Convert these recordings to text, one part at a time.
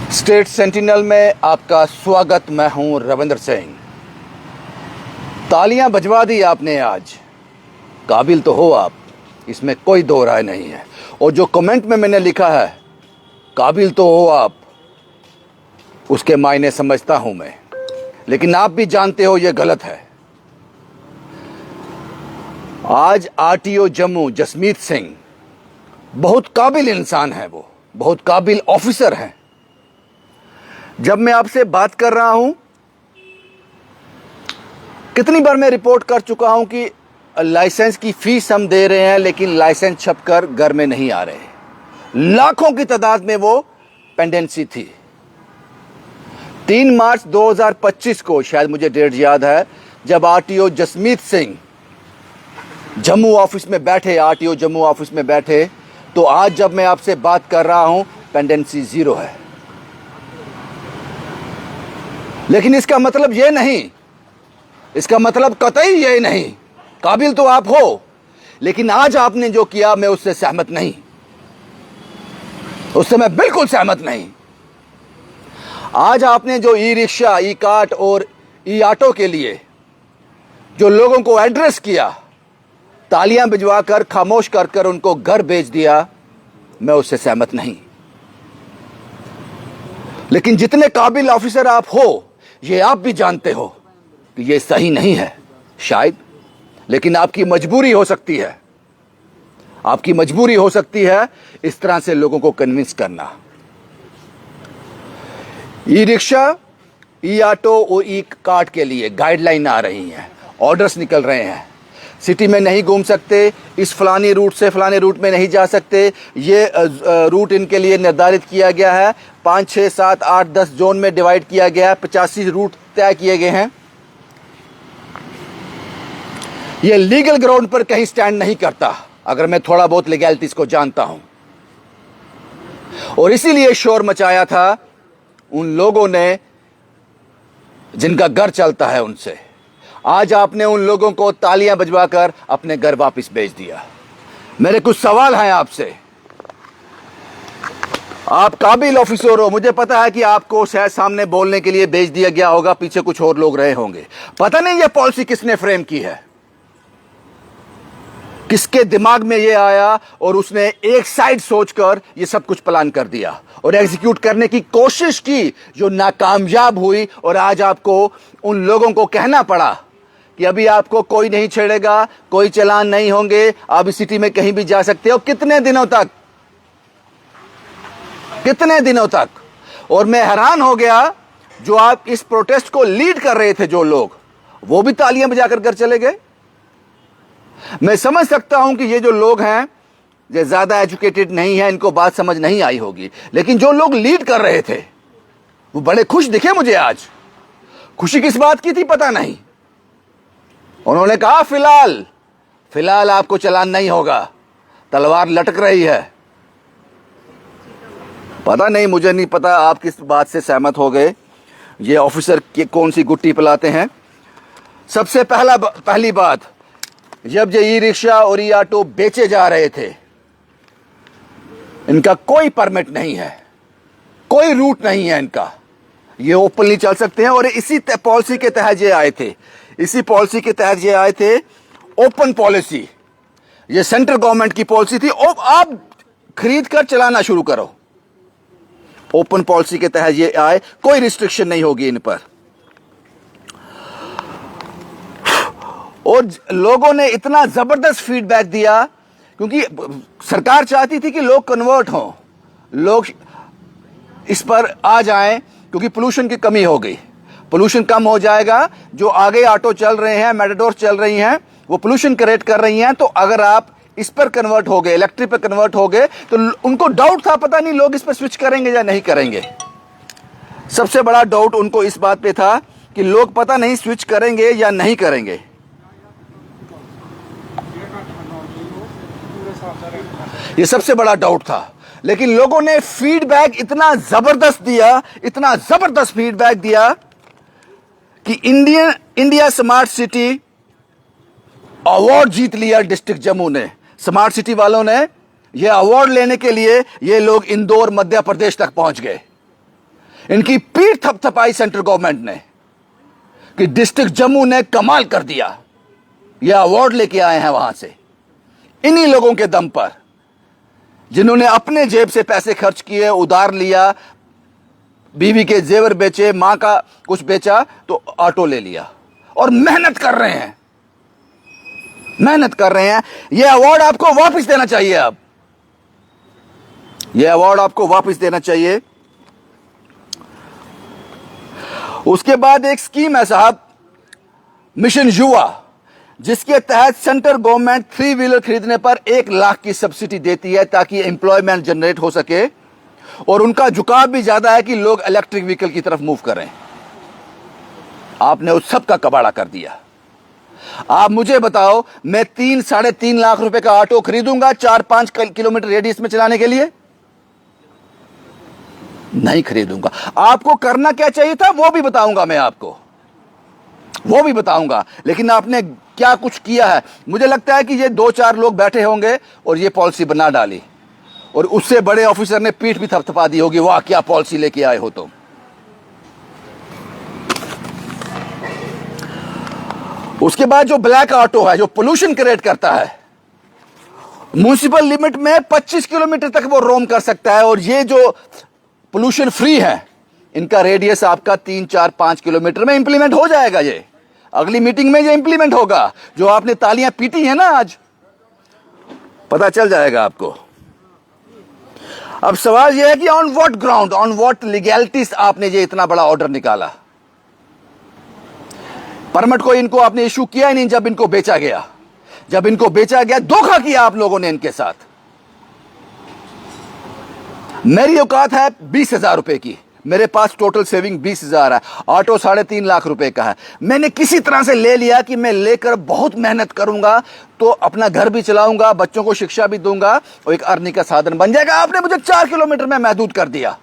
State sentinel में आपका स्वागत। मैं हूं रविंद्र सिंह। तालियां बजवा दी आपने आज, काबिल तो हो आप, इसमें कोई दो राय नहीं है। और जो कमेंट में मैंने लिखा है काबिल तो हो आप, उसके मायने समझता हूं मैं, लेकिन आप भी जानते हो ये गलत है। आज आरटीओ जम्मू जसमीत सिंह बहुत काबिल इंसान है, वो बहुत काबिल ऑफिसर हैं। जब मैं आपसे बात कर रहा हूं, कितनी बार मैं रिपोर्ट कर चुका हूं कि लाइसेंस की फीस हम दे रहे हैं लेकिन लाइसेंस छपकर घर में नहीं आ रहे। लाखों की तादाद में वो पेंडेंसी थी। 3 मार्च 2025 को, शायद मुझे डेट याद है, जब आरटीओ जसमीत सिंह जम्मू ऑफिस में बैठे, आरटीओ जम्मू ऑफिस में बैठे, तो आज जब मैं आपसे बात कर रहा हूं पेंडेंसी 0 है। लेकिन इसका मतलब ये नहीं, इसका मतलब कतई ये नहीं, काबिल तो आप हो, लेकिन आज आपने जो किया मैं उससे सहमत नहीं, उससे मैं बिल्कुल सहमत नहीं। आज आपने जो ई रिक्शा, ई कार्ट और ई ऑटो के लिए जो लोगों को एड्रेस किया, तालियां भिजवाकर, खामोश कर उनको घर भेज दिया, मैं उससे सहमत नहीं। लेकिन जितने काबिल ऑफिसर आप हो, ये आप भी जानते हो कि ये सही नहीं है शायद, लेकिन आपकी मजबूरी हो सकती है, आपकी मजबूरी हो सकती है इस तरह से लोगों को कन्विंस करना। ई रिक्शा, ई ऑटो और ई कार्ट के लिए गाइडलाइन आ रही हैं, ऑर्डर्स निकल रहे हैं। सिटी में नहीं घूम सकते, इस फलानी रूट से फलाने रूट में नहीं जा सकते, ये रूट इनके लिए निर्धारित किया गया है। 5, 6, 7, 8, 10 जोन में डिवाइड किया गया है। 85 रूट तय किए गए हैं। ये लीगल ग्राउंड पर कहीं स्टैंड नहीं करता, अगर मैं थोड़ा बहुत लीगैलिटीज को जानता हूं। और इसीलिए शोर मचाया था उन लोगों ने जिनका घर चलता है उनसे। आज आपने उन लोगों को तालियां बजवाकर अपने घर वापस भेज दिया। मेरे कुछ सवाल हैं आपसे। आप काबिल ऑफिसर हो, मुझे पता है कि आपको शायद सामने बोलने के लिए भेज दिया गया होगा, पीछे कुछ और लोग रहे होंगे। पता नहीं ये पॉलिसी किसने फ्रेम की है, किसके दिमाग में ये आया और उसने एक साइड सोचकर ये सब कुछ प्लान कर दिया और एग्जीक्यूट करने की कोशिश की, जो नाकामयाब हुई। और आज आपको उन लोगों को कहना पड़ा कि अभी आपको कोई नहीं छेड़ेगा, कोई चालान नहीं होंगे, आप इस सिटी में कहीं भी जा सकते हो। कितने दिनों तक, कितने दिनों तक? और मैं हैरान हो गया, जो आप इस प्रोटेस्ट को लीड कर रहे थे जो लोग, वो भी तालियां बजाकर घर चले गए। मैं समझ सकता हूं कि ये जो लोग हैं ये ज्यादा एजुकेटेड नहीं है, इनको बात समझ नहीं आई होगी, लेकिन जो लोग लीड कर रहे थे वो बड़े खुश दिखे मुझे आज। खुशी किस बात की थी पता नहीं। उन्होंने कहा फिलहाल आपको चालान नहीं होगा, तलवार लटक रही है। पता नहीं, मुझे नहीं पता आप किस बात से सहमत हो गए, ये ऑफिसर की कौन सी गुट्टी पिलाते हैं। सबसे पहली बात, जब ये ई रिक्शा और ई ऑटो बेचे जा रहे थे, इनका कोई परमिट नहीं है, कोई रूट नहीं है इनका, ये ओपनली चल सकते हैं। और इसी पॉलिसी के तहत ये आए थे, इसी पॉलिसी के तहत ये आए थे। ओपन पॉलिसी, ये सेंट्रल गवर्नमेंट की पॉलिसी थी, आप खरीद कर चलाना शुरू करो। ओपन पॉलिसी के तहत ये आए, कोई रिस्ट्रिक्शन नहीं होगी इन पर। और लोगों ने इतना जबरदस्त फीडबैक दिया, क्योंकि सरकार चाहती थी कि लोग कन्वर्ट हों, लोग इस पर आ जाएं, क्योंकि पोल्यूशन की कमी हो गई। पोल्यूशन कम हो जाएगा, जो आगे ऑटो चल रहे हैं, मेटाडोर चल रही हैं, वो पोल्यूशन क्रिएट कर रही हैं। तो अगर आप इस पर कन्वर्ट हो गए, इलेक्ट्रिक पर कन्वर्ट हो गए, तो उनको डाउट था, पता नहीं लोग इस पर स्विच करेंगे या नहीं करेंगे। सबसे बड़ा डाउट उनको इस बात पे था कि लोग पता नहीं स्विच करेंगे या नहीं करेंगे। ये सबसे बड़ा डाउट था। लेकिन लोगों ने फीडबैक इतना जबरदस्त दिया, इतना जबरदस्त फीडबैक दिया कि इंडिया स्मार्ट सिटी अवार्ड जीत लिया डिस्ट्रिक्ट जम्मू ने। स्मार्ट सिटी वालों ने ये अवार्ड लेने के लिए ये लोग इंदौर, मध्य प्रदेश तक पहुंच गए। इनकी पीठ थपथपाई सेंट्रल गवर्नमेंट ने कि डिस्ट्रिक्ट जम्मू ने कमाल कर दिया, यह अवार्ड लेके आए हैं वहां से, इन्हीं लोगों के दम पर, जिन्होंने अपने जेब से पैसे खर्च किए, उधार लिया, बीवी के जेवर बेचे, मां का कुछ बेचा तो ऑटो ले लिया और मेहनत कर रहे हैं, मेहनत कर रहे हैं। यह अवार्ड आपको वापस देना चाहिए। अब यह अवार्ड आपको वापस देना चाहिए। उसके बाद एक स्कीम है साहब, मिशन युवा, जिसके तहत सेंट्रल गवर्नमेंट 3 व्हीलर खरीदने पर 1 लाख की सब्सिडी देती है ताकि एम्प्लॉयमेंट जनरेट हो सके, और उनका झुकाव भी ज्यादा है कि लोग इलेक्ट्रिक व्हीकल की तरफ मूव करें। आपने उस सब का कबाड़ा कर दिया। आप मुझे बताओ, मैं 3-3.5 लाख रुपए का ऑटो खरीदूंगा 4-5 किलोमीटर रेडियस में चलाने के लिए? नहीं खरीदूंगा। आपको करना क्या चाहिए था वो भी बताऊंगा, मैं आपको वो भी बताऊंगा, लेकिन आपने क्या कुछ किया है। मुझे लगता है कि ये 2-4 लोग बैठे होंगे और ये पॉलिसी बना डाली, और उससे बड़े ऑफिसर ने पीठ भी थपथपा दी होगी, वाह क्या पॉलिसी लेके आए हो तुम। उसके बाद जो ब्लैक ऑटो है, जो पोल्यूशन क्रिएट करता है, म्युनिसिपल लिमिट में 25 किलोमीटर तक वो रोम कर सकता है, और ये जो पोल्यूशन फ्री है, इनका रेडियस आपका 3-4-5 किलोमीटर में इंप्लीमेंट हो जाएगा। ये अगली मीटिंग में ये इंप्लीमेंट होगा। जो आपने तालियां पीटी है ना आज, पता चल जाएगा आपको। अब सवाल यह है कि on what ground, on what legalities आपने ये इतना बड़ा ऑर्डर निकाला? परमिट को इनको आपने इशू किया ही नहीं जब इनको बेचा गया। जब इनको बेचा गया, धोखा किया आप लोगों ने इनके साथ। मेरी औकात है 20,000 रुपए की, मेरे पास टोटल सेविंग 20,000 है, ऑटो 3.5 लाख रुपए का है। मैंने किसी तरह से ले लिया कि मैं लेकर बहुत मेहनत करूंगा तो अपना घर भी चलाऊंगा, बच्चों को शिक्षा भी दूंगा और एक अर्निंग का साधन बन जाएगा। आपने मुझे 4 किलोमीटर में महदूद कर दिया,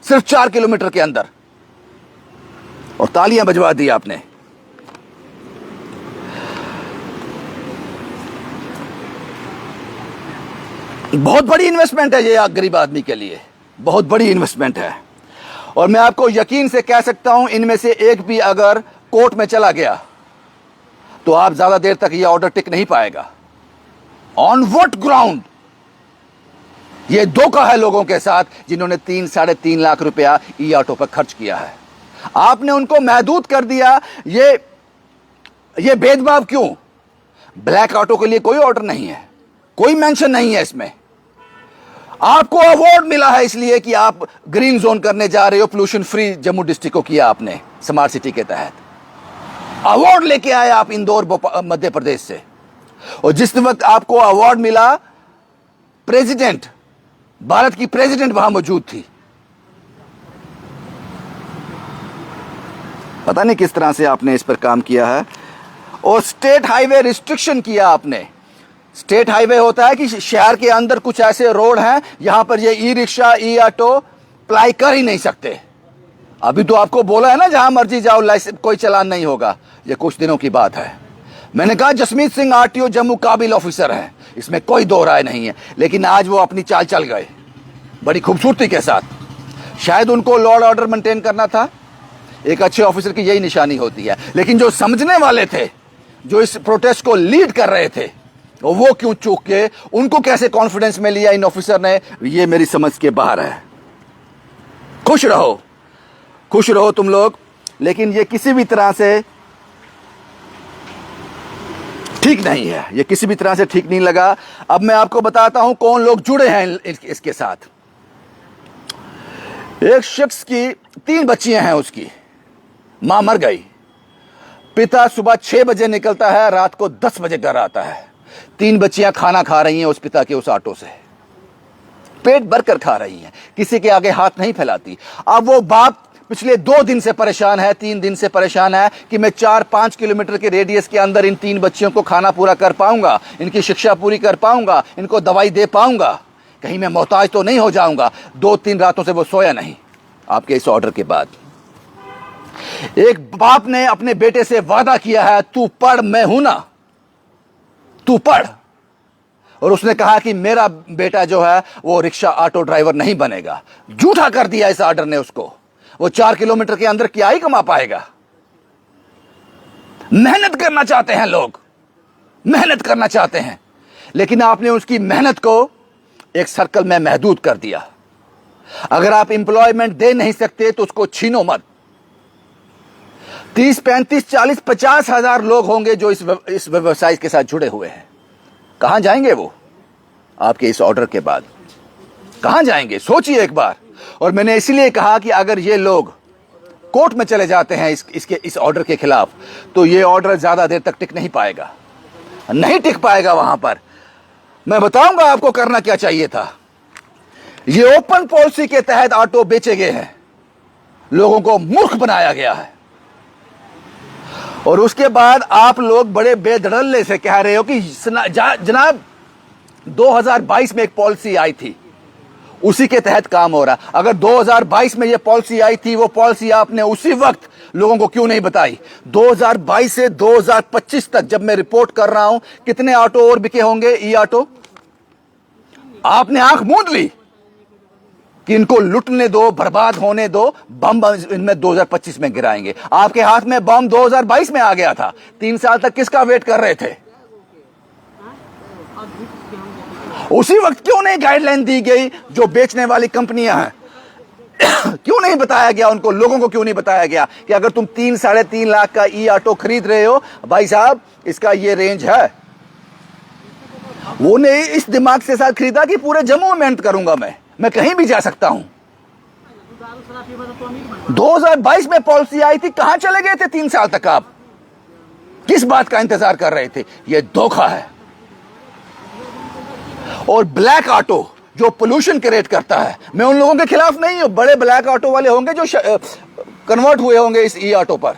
सिर्फ 4 किलोमीटर के अंदर, और तालियां बजवा दी आपने। बहुत बड़ी इन्वेस्टमेंट है ये गरीब आदमी के लिए, बहुत बड़ी इन्वेस्टमेंट है। और मैं आपको यकीन से कह सकता हूं, इनमें से एक भी अगर कोर्ट में चला गया तो आप ज्यादा देर तक ये ऑर्डर टिक नहीं पाएगा। On what ground? ये धोखा है लोगों के साथ जिन्होंने 3-3.5 लाख रुपया ई ऑटो पर खर्च किया है। आपने उनको महदूद कर दिया। ये भेदभाव क्यों? ब्लैक ऑटो के लिए कोई ऑर्डर नहीं है, कोई मेंशन नहीं है इसमें। आपको अवार्ड मिला है इसलिए कि आप ग्रीन जोन करने जा रहे हो, पोल्यूशन फ्री जम्मू डिस्ट्रिक्ट को किया आपने स्मार्ट सिटी के तहत। अवार्ड लेके आए आप इंदौर मध्य प्रदेश से, और जिस वक्त आपको अवार्ड मिला, प्रेसिडेंट, भारत की प्रेसिडेंट वहां मौजूद थी। पता नहीं किस तरह से आपने इस पर काम किया है। और स्टेट हाईवे रिस्ट्रिक्शन किया आपने। स्टेट हाईवे होता है कि शहर के अंदर कुछ ऐसे रोड हैं यहां पर ये ई रिक्शा, ई ऑटो अप्लाई कर ही नहीं सकते। अभी तो आपको बोला है ना, जहां मर्जी जाओ, लाइसेंस, कोई चालान नहीं होगा। ये कुछ दिनों की बात है। मैंने कहा जसमीत सिंह आरटीओ जम्मू काबिल ऑफिसर हैं, इसमें कोई दो राय नहीं है, लेकिन आज वो अपनी चाल चल गए बड़ी खूबसूरती के साथ। शायद उनको लॉ एंड ऑर्डर मेंटेन करना था। एक अच्छे ऑफिसर की यही निशानी होती है। लेकिन जो समझने वाले थे, जो इस प्रोटेस्ट को लीड कर रहे थे, वो क्यों चूक के, उनको कैसे कॉन्फिडेंस में लिया इन ऑफिसर ने, ये मेरी समझ के बाहर है। खुश रहो, खुश रहो तुम लोग, लेकिन ये किसी भी तरह से ठीक नहीं है। ये किसी भी तरह से ठीक नहीं लगा। अब मैं आपको बताता हूं कौन लोग जुड़े हैं इसके साथ। एक शख्स की 3 बच्चियां हैं, उसकी मां मर गई, पिता सुबह 6 बजे निकलता है, रात को 10 बजे घर आता है। 3 बच्चियां खाना खा रही हैं उस पिता के उस ऑटो से, पेट भरकर खा रही हैं, किसी के आगे हाथ नहीं फैलाती। अब वो बाप पिछले 2 दिन से परेशान है, 3 दिन से परेशान है कि मैं 4-5 किलोमीटर के रेडियस के अंदर इन 3 बच्चियों को खाना पूरा कर पाऊंगा, इनकी शिक्षा पूरी कर पाऊंगा, इनको दवाई दे पाऊंगा, कहीं मैं मोहताज तो नहीं हो जाऊंगा। 2-3 रातों से वो सोया नहीं आपके इस ऑर्डर के बाद। एक बाप ने अपने बेटे से वादा किया है, तू पढ़, मैं हूं ना, तू पढ़। और उसने कहा कि मेरा बेटा जो है वो रिक्शा ऑटो ड्राइवर नहीं बनेगा। झूठा कर दिया इस ऑर्डर ने उसको। वो 4 किलोमीटर के अंदर क्या ही कमा पाएगा। मेहनत करना चाहते हैं लोग, मेहनत करना चाहते हैं, लेकिन आपने उसकी मेहनत को एक सर्कल में महदूद कर दिया। अगर आप एम्प्लॉयमेंट दे नहीं सकते तो उसको छीनो मत। 30, 35, 40, 50 हजार लोग होंगे जो इस व्यवसाय के साथ जुड़े हुए हैं। कहां जाएंगे वो आपके इस ऑर्डर के बाद? कहां जाएंगे? सोचिए एक बार। और मैंने इसलिए कहा कि अगर ये लोग कोर्ट में चले जाते हैं इस ऑर्डर के खिलाफ, तो ये ऑर्डर ज्यादा देर तक टिक नहीं पाएगा, नहीं टिक पाएगा वहां पर। मैं बताऊंगा आपको करना क्या चाहिए था। ये ओपन पॉलिसी के तहत ऑटो बेचे गए हैं, लोगों को मूर्ख बनाया गया है। और उसके बाद आप लोग बड़े बेधड़ल्ले से कह रहे हो कि जनाब 2022 में एक पॉलिसी आई थी, उसी के तहत काम हो रहा। अगर 2022 में ये पॉलिसी आई थी, वो पॉलिसी आपने उसी वक्त लोगों को क्यों नहीं बताई? 2022 से 2025 तक जब मैं रिपोर्ट कर रहा हूं, कितने ऑटो और बिके होंगे ई ऑटो? आपने आंख मूंद ली कि इनको लुटने दो, बर्बाद होने दो, बम इनमें 2025 में गिराएंगे। आपके हाथ में बम 2022 में आ गया था। 3 साल तक किसका वेट कर रहे थे? उसी वक्त क्यों नहीं गाइडलाइन दी गई जो बेचने वाली कंपनियां हैं? क्यों नहीं बताया गया उनको, लोगों को क्यों नहीं बताया गया कि अगर तुम 3, 3.5 लाख का ई ऑटो खरीद रहे हो, भाई साहब इसका ये रेंज है। वो ने इस दिमाग से साथ खरीदा कि पूरे जम्मू में मेहनत करूंगा, मैं कहीं भी जा सकता हूं। 2022 में पॉलिसी आई थी, कहां चले गए थे 3 साल तक? आप किस बात का इंतजार कर रहे थे? यह धोखा है। और ब्लैक ऑटो जो पोल्यूशन क्रिएट करता है, मैं उन लोगों के खिलाफ नहीं हूं। बड़े ब्लैक ऑटो वाले होंगे जो कन्वर्ट हुए होंगे इस ई ऑटो पर,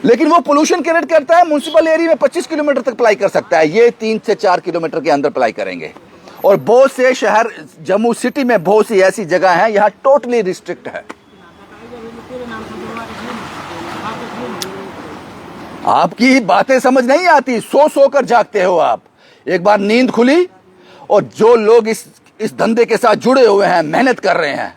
लेकिन वो पोल्यूशन क्रिएट करता है। म्युनिसिपल एरिया में 25 किलोमीटर तक अप्लाई कर सकता है, ये 3 से 4 किलोमीटर के अंदर अप्लाई करेंगे। और बहुत से शहर, जम्मू सिटी में बहुत सी ऐसी जगह है यहां टोटली रिस्ट्रिक्ट है। आपकी बातें समझ नहीं आती, सो कर जागते हो आप। एक बार नींद खुली, और जो लोग इस धंधे के साथ जुड़े हुए हैं, मेहनत कर रहे हैं,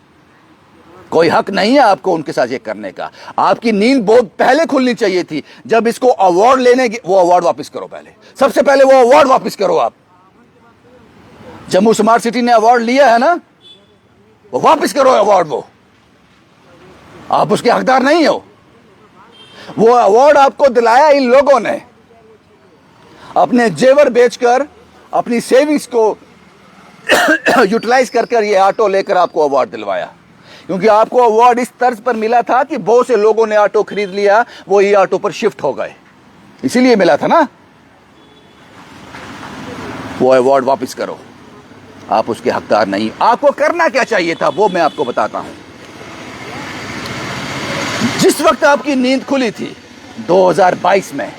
कोई हक नहीं है आपको उनके साथ ये करने का। आपकी नींद बहुत पहले खुलनी चाहिए थी। जब इसको अवार्ड लेने, वो अवार्ड वापस करो, पहले सबसे पहले वो अवार्ड वापस करो। आप जम्मू स्मार्ट सिटी ने अवार्ड लिया है ना, वो वापस करो अवार्ड। वो आप उसके हकदार नहीं हो। वो अवार्ड आपको दिलाया इन लोगों ने अपने जेवर बेचकर, अपनी सेविंग्स को यूटिलाइज कर ये ऑटो लेकर आपको अवार्ड दिलवाया। क्योंकि आपको अवार्ड इस तर्ज पर मिला था कि बहुत से लोगों ने ऑटो खरीद लिया, वो ई ऑटो पर शिफ्ट हो गए, इसीलिए मिला था ना। वो अवार्ड वापस करो, आप उसके हकदार नहीं। आपको करना क्या चाहिए था वो मैं आपको बताता हूं। जिस वक्त आपकी नींद खुली थी 2022 में,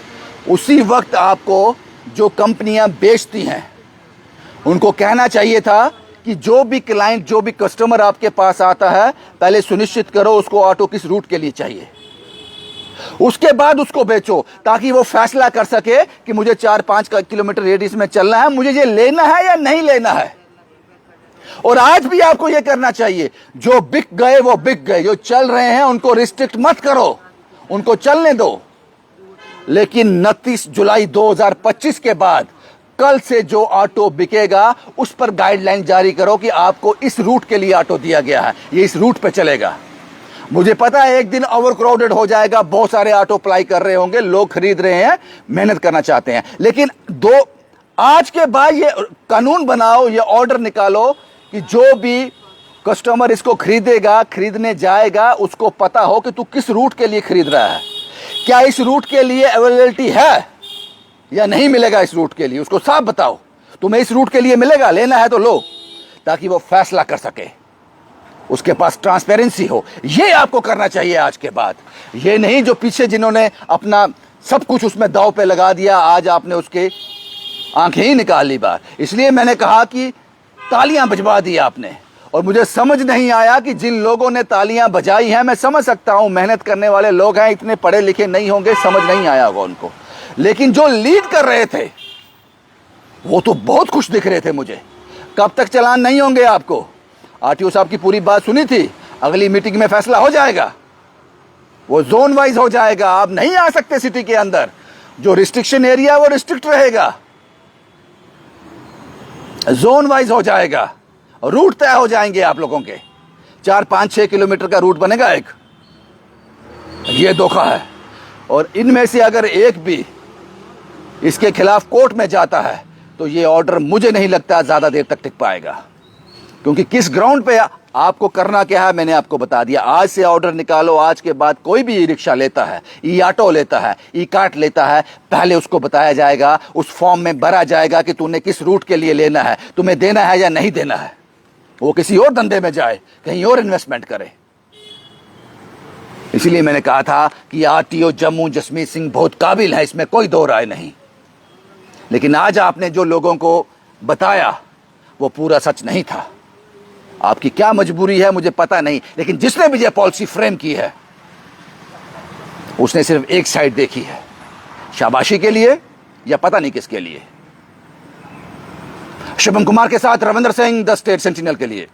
उसी वक्त आपको जो कंपनियां बेचती हैं उनको कहना चाहिए था कि जो भी क्लाइंट, जो भी कस्टमर आपके पास आता है, पहले सुनिश्चित करो उसको ऑटो किस रूट के लिए चाहिए, उसके बाद उसको बेचो, ताकि वो फैसला कर सके कि मुझे 4-5 किलोमीटर रेडियस में चलना है, मुझे ये लेना है या नहीं लेना है। और आज भी आपको ये करना चाहिए, जो बिक गए वो बिक गए, जो चल रहे हैं उनको रिस्ट्रिक्ट मत करो, उनको चलने दो। लेकिन 29 जुलाई 2025 के बाद कल से जो ऑटो बिकेगा उस पर गाइडलाइन जारी करो कि आपको इस रूट के लिए ऑटो दिया गया है, ये इस रूट पे चलेगा। मुझे पता है एक दिन ओवरक्राउडेड हो जाएगा, बहुत सारे ऑटो अप्लाई कर रहे होंगे, लोग खरीद रहे हैं, मेहनत करना चाहते हैं, लेकिन आज के बाद ये कानून बनाओ, ये ऑर्डर निकालो कि जो भी कस्टमर इसको खरीदेगा, खरीदने जाएगा, उसको पता हो कि तू किस रूट के लिए खरीद रहा है, क्या इस रूट के लिए अवेलेबिलिटी है या नहीं मिलेगा। इस रूट के लिए उसको साफ बताओ, तुम्हें इस रूट के लिए मिलेगा, लेना है तो लो, ताकि वो फैसला कर सके, उसके पास ट्रांसपेरेंसी हो। ये आपको करना चाहिए आज के बाद। ये नहीं जो पीछे जिन्होंने अपना सब कुछ उसमें दांव पे लगा दिया, आज आपने उसके आंखें ही निकाल ली बाहर। इसलिए मैंने कहा कि तालियां बजवा दी आपने, और मुझे समझ नहीं आया कि जिन लोगों ने तालियां बजाई हैं, मैं समझ सकता हूं मेहनत करने वाले लोग हैं, इतने पढ़े लिखे नहीं होंगे, समझ नहीं आया होगा उनको, लेकिन जो लीड कर रहे थे वो तो बहुत खुश दिख रहे थे मुझे। कब तक चालान नहीं होंगे आपको? आरटीओ साहब की पूरी बात सुनी थी, अगली मीटिंग में फैसला हो जाएगा, वो जोन वाइज हो जाएगा। आप नहीं आ सकते सिटी के अंदर, जो रिस्ट्रिक्शन एरिया वो रिस्ट्रिक्ट रहेगा, जोन वाइज हो जाएगा, रूट तय हो जाएंगे आप लोगों के। 4, 5, 6 किलोमीटर का रूट बनेगा एक, ये धोखा है। और इनमें से अगर एक भी इसके खिलाफ कोर्ट में जाता है तो ये ऑर्डर मुझे नहीं लगता ज्यादा देर तक टिक पाएगा, क्योंकि किस ग्राउंड पे आपको करना क्या है मैंने आपको बता दिया। आज से ऑर्डर निकालो, आज के बाद कोई भी ई रिक्शा लेता है, ई ऑटो लेता है, ई कार्ट लेता है, पहले उसको बताया जाएगा, उस फॉर्म में भरा जाएगा कि तूने किस रूट के लिए लेना है, तुम्हें देना है या नहीं देना है। वो किसी और धंधे में जाए, कहीं और इन्वेस्टमेंट करे। इसलिए मैंने कहा था कि आरटीओ जम्मू जसमीत सिंह बहुत काबिल है, इसमें कोई दो राय नहीं। लेकिन आज आपने जो लोगों को बताया वो पूरा सच नहीं था। आपकी क्या मजबूरी है मुझे पता नहीं, लेकिन जिसने भी ये पॉलिसी फ्रेम की है उसने सिर्फ एक साइड देखी है, शाबाशी के लिए या पता नहीं किसके लिए। शुभम कुमार के साथ Ravindra Singh, the state sentinel के लिए।